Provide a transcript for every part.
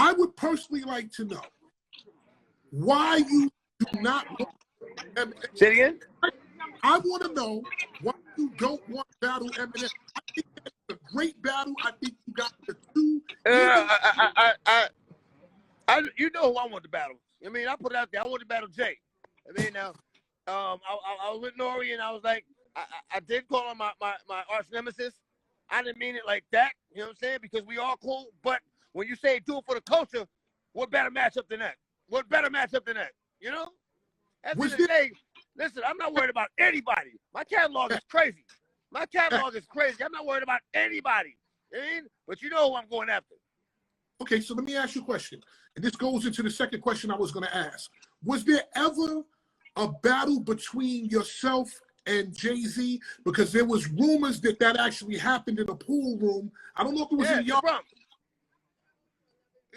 I would personally like to know why you do not want Say it again? I want to know why you don't want to battle Eminem. I think that's a great battle. I think you got the two. You know who I want to battle. I mean, I put it out there. I want to battle Jay. I mean, now, I was with Nori, and I was like, I did call him my arch nemesis. I didn't mean it like that. You know what I'm saying? Because we all cool. But when you say do it for the culture, what better matchup than that? What better matchup than that? You know? At the end of the day, listen, I'm not worried about anybody. My catalog is crazy. My catalog is crazy. I'm not worried about anybody. You know what I mean? But you know who I'm going after. Okay, so let me ask you a question. And this goes into the second question I was going to ask. Was there ever a battle between yourself and Jay-Z? Because there was rumors that actually happened in the pool room. I don't know if it was in y'all.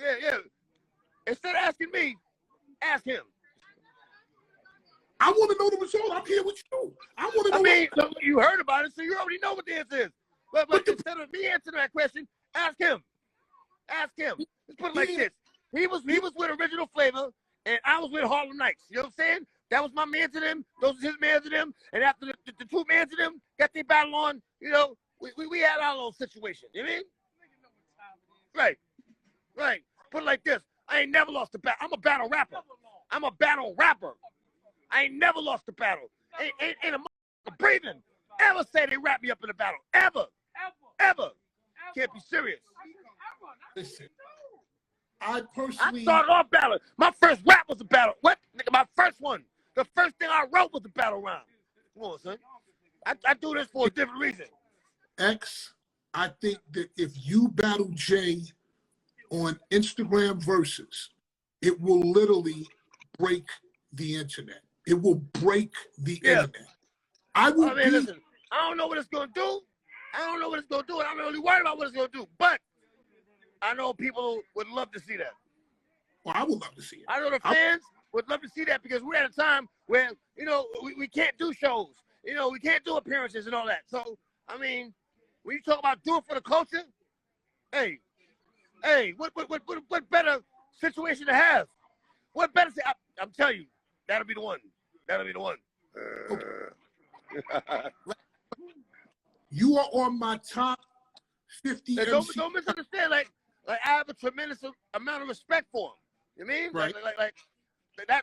Yeah. Instead of asking me, ask him. I want to know the result. I'm here with you. I want to know. I mean, you heard about it, so you already know what the answer is. But instead of me answering that question, ask him. Ask him. Let's put it like this. He was with Original Flavor, and I was with Harlem Nights. You know what I'm saying? That was my man to them. Those was his man to them. And after the two men to them got their battle on, you know, we had our little situation. You know what I mean? Right. Put it like this. I ain't never lost a battle. I'm a battle rapper. I ain't never lost a battle. Ain't a motherfucker breathing ever say they wrap me up in a battle. Ever. Can't be serious. Listen, I personally... I started off battle. My first rap was a battle. What? Nigga, my first one. The first thing I wrote was a battle rhyme. Come on, son. I do this for a different reason. X, I think that if you battle Jay on Instagram Versus, it will literally break the internet. It will break the internet. Listen, I don't know what it's going to do. And I'm not really worried about what it's going to do. But I know people would love to see that. Well, I would love to see it. I know the fans would love to see that because we're at a time where, you know, we can't do shows. You know, we can't do appearances and all that. So, I mean, when you talk about doing for the culture, hey, what better situation to have? What better? I'm telling you, that'll be the one. Okay. You are on my top 50 and MC. Don't misunderstand. Like I have a tremendous amount of respect for him. You know what I mean? Right. Like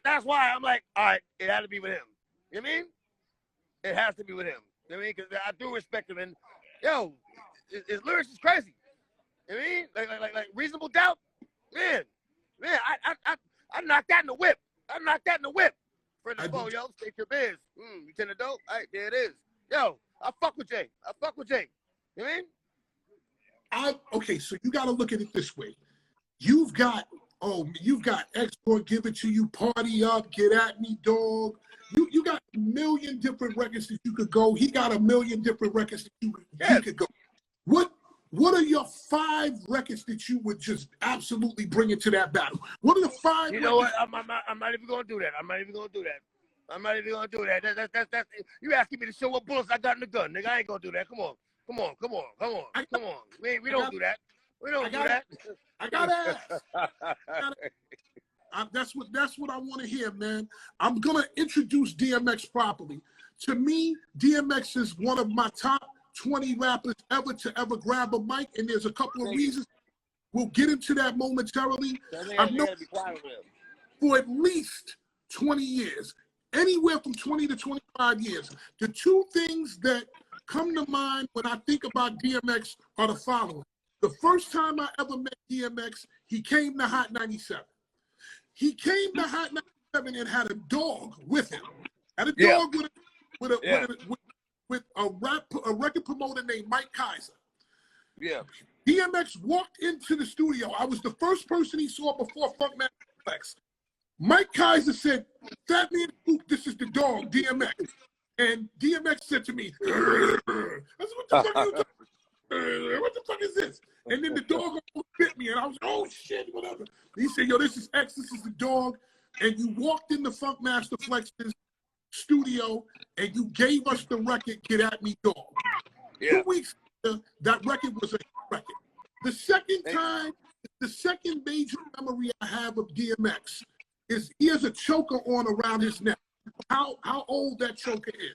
that's why I'm like, all right, it had to be with him. You know what I mean? It has to be with him. You know what I mean? Because I do respect him. And yo, his lyrics is crazy. You know what I mean? Like Reasonable Doubt. Man, I knocked that in the whip. For the phone, yo, state your biz. You tend to dope. All right, there it is. Yo, I fuck with Jay. You know what I mean? Okay, so you got to look at it this way. You've got X Gonna Give It To You, Party Up, Get At Me, Dog. You got a million different records that you could go. He got a million different records that he could go. What are your 5 records that you would just absolutely bring into that battle? What are the 5? You know what? I'm not even gonna do that. That's you asking me to show what bullets I got in the gun, nigga. I ain't gonna do that. Come on. We don't do that. I gotta ask. That's what I want to hear, man. I'm gonna introduce DMX properly. To me, DMX is one of my top 20 rappers ever grab a mic, and there's a couple of reasons. We'll get into that momentarily. I've known for at least 20 years, anywhere from 20 to 25 years. The 2 things that come to mind when I think about DMX are the following. The first time I ever met DMX, he came to Hot 97. He came to Hot 97 and had a dog with him. Had a dog with a record promoter named Mike Kaiser. Yeah. DMX walked into the studio. I was the first person he saw before Fatman Scoop. Mike Kaiser said, "Fatman Scoop, this is the dog, DMX." And DMX said to me, I said, "What the fuck are you talking? What the fuck is this?" And then the dog bit me, and I was like, "Oh shit, whatever." He said, "Yo, this is X, this is the dog." And you walked into Funkmaster Flex's studio, and you gave us the record, Get At Me, Dog. Yeah. 2 weeks later, that record was a record. The second time the second major memory I have of DMX is he has a choker on around his neck. How old that choker is.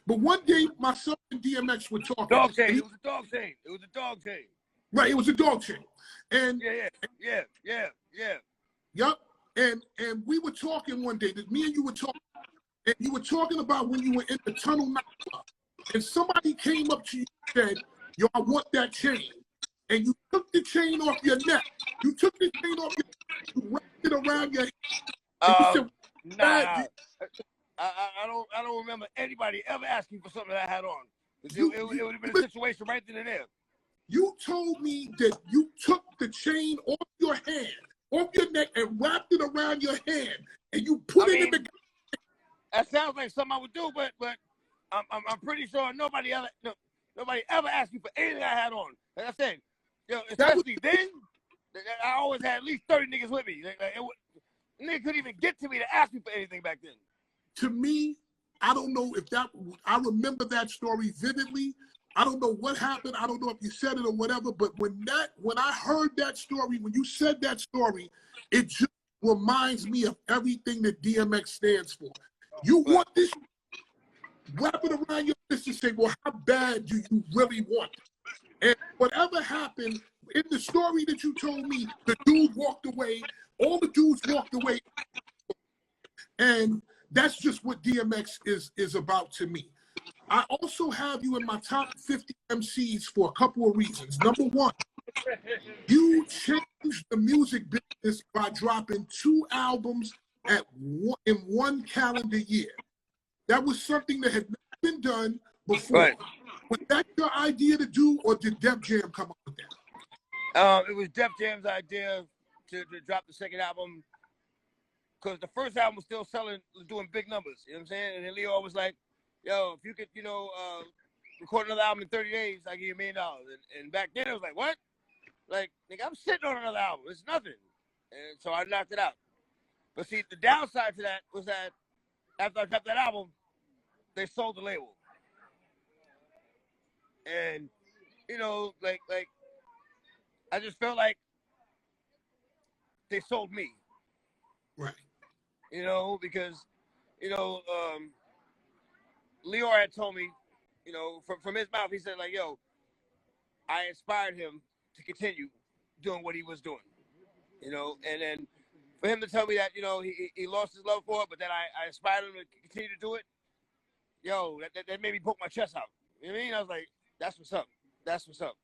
But one day, my son and DMX were talking. Dog chain. It was a dog chain. It was a dog chain. Right, it was a dog chain. And yeah. Yep. And we were talking one day. Me and you were talking, and you were talking about when you were in the tunnel nightclub, and somebody came up to you and said, "Yo, I want that chain." And you took the chain off your neck. You took the chain off your neck, you wrapped it around your head. Nah. I don't remember anybody ever asking for something that I had on. It would have been a situation right then and there. You told me that you took the chain off your hand, off your neck, and wrapped it around your hand, and you put it in the. That sounds like something I would do, but I'm pretty sure nobody ever asked me for anything I had on. Like I said, especially then, I always had at least 30 niggas with me. Niggas couldn't even get to me to ask me for anything back then. To me, I don't know if I remember that story vividly. I don't know what happened. I don't know if you said it or whatever, but when I heard that story, when you said that story, it just reminds me of everything that DMX stands for. You want this, wrap it around your wrist and say, well, how bad do you really want it? And whatever happened, in the story that you told me, the dude walked away, all the dudes walked away, and that's just what DMX is about to me. I also have you in my top 50 MCs for a couple of reasons. Number one, you changed the music business by dropping 2 albums in one calendar year. That was something that had not been done before. Right. Was that your idea to do, or did Def Jam come up with that? It was Def Jam's idea to drop the second album, because the first album was still doing big numbers. You know what I'm saying? And then Leo was like, yo, if you could, record another album in 30 days, I'll give you $1 million. And back then it was like, what? Like, nigga, I'm sitting on another album. It's nothing. And so I knocked it out. But see, the downside to that was that after I dropped that album, they sold the label. And, like I just felt like they sold me. Right. Because, Leor had told me, from his mouth, he said, like, yo, I inspired him to continue doing what he was doing, and then for him to tell me that, he lost his love for it, but then I inspired him to continue to do it, yo, that made me poke my chest out. You know what I mean? I was like, that's what's up. That's what's up.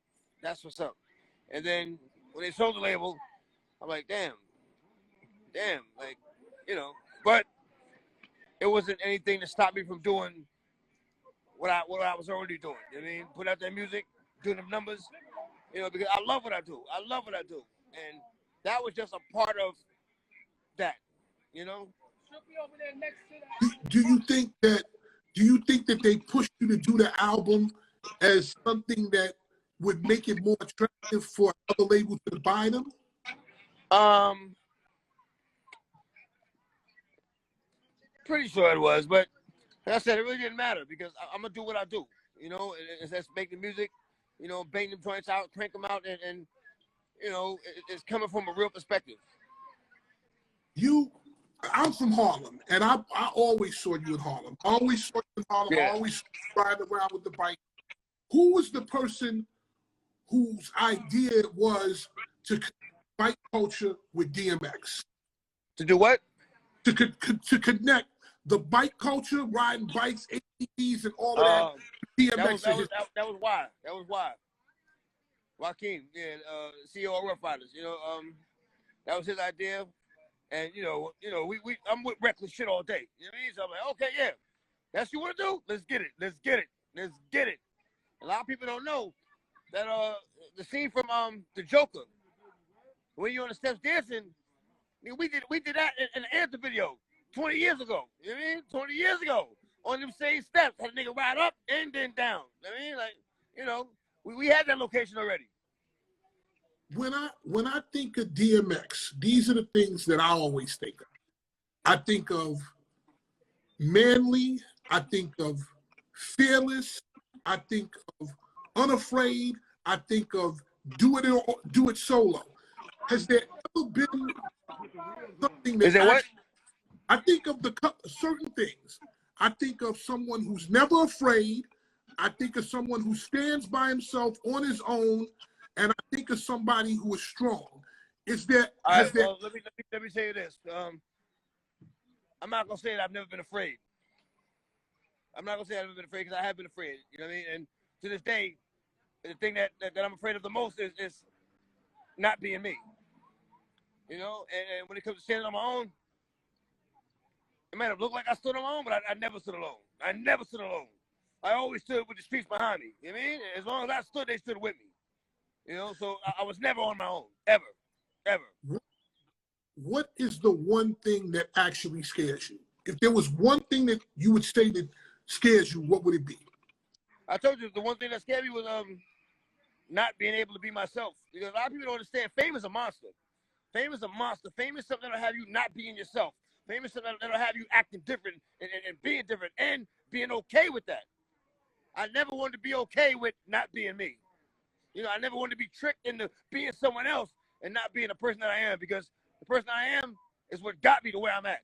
That's what's up. And then when they sold the label, I'm like, damn, like, but it wasn't anything to stop me from doing what I was already doing. You know what I mean? Put out that music, doing them numbers, because I love what I do. I love what I do. And that was just a part of that, Do you think that they pushed you to do the album as something that would make it more attractive for other labels to buy them? Pretty sure it was, but like I said, it really didn't matter because I'm gonna do what I do. It's making music, bang them joints out, crank them out, and it's coming from a real perspective. I'm from Harlem, and I always saw you in Harlem. I always saw you in Harlem. Yeah. I always riding around with the bike. Who was the person whose idea it was to connect bike culture with DMX? To do what? To connect the bike culture, riding bikes, ATVs, and all of that. DMX. That was why. That was why. Joaquin, CEO of Rough Riders. That was his idea. And I'm with reckless shit all day. You know what I mean? So I'm like, okay, yeah, that's what you want to do? Let's get it. Let's get it. Let's get it. A lot of people don't know that the scene from the Joker, when you're on the steps dancing, we did that in the Anthem video 20 years ago. You know what I mean? 20 years ago. On them same steps, had a nigga ride up and then down. You know what I mean? We had that location already. When I think of DMX, these are the things that I always think of. I think of manly, I think of fearless, I think of unafraid, I think of do it solo. Has there ever been something that Is there what? I think of certain things. I think of someone who's never afraid. I think of someone who stands by himself on his own, and I think of somebody who is strong. Is there? Let me tell you this. I'm not gonna say that I've never been afraid. I'm not gonna say I've never been afraid because I have been afraid. You know what I mean? And to this day, the thing that I'm afraid of the most is not being me. You know, and when it comes to standing on my own, it might have looked like I stood alone, but I never stood alone. I never stood alone. I always stood with the streets behind me. You know what I mean? As long as I stood, they stood with me. You know, so I was never on my own, ever, ever. What is the one thing that actually scares you? If there was one thing that you would say that scares you, what would it be? I told you the one thing that scared me was not being able to be myself. Because a lot of people don't understand fame is a monster. Fame is a monster. Fame is something that'll have you not being yourself. Fame is something that'll have you acting different and being different and being okay with that. I never wanted to be okay with not being me. You know, I never wanted to be tricked into being someone else and not being the person that I am, because the person I am is what got me to where I'm at.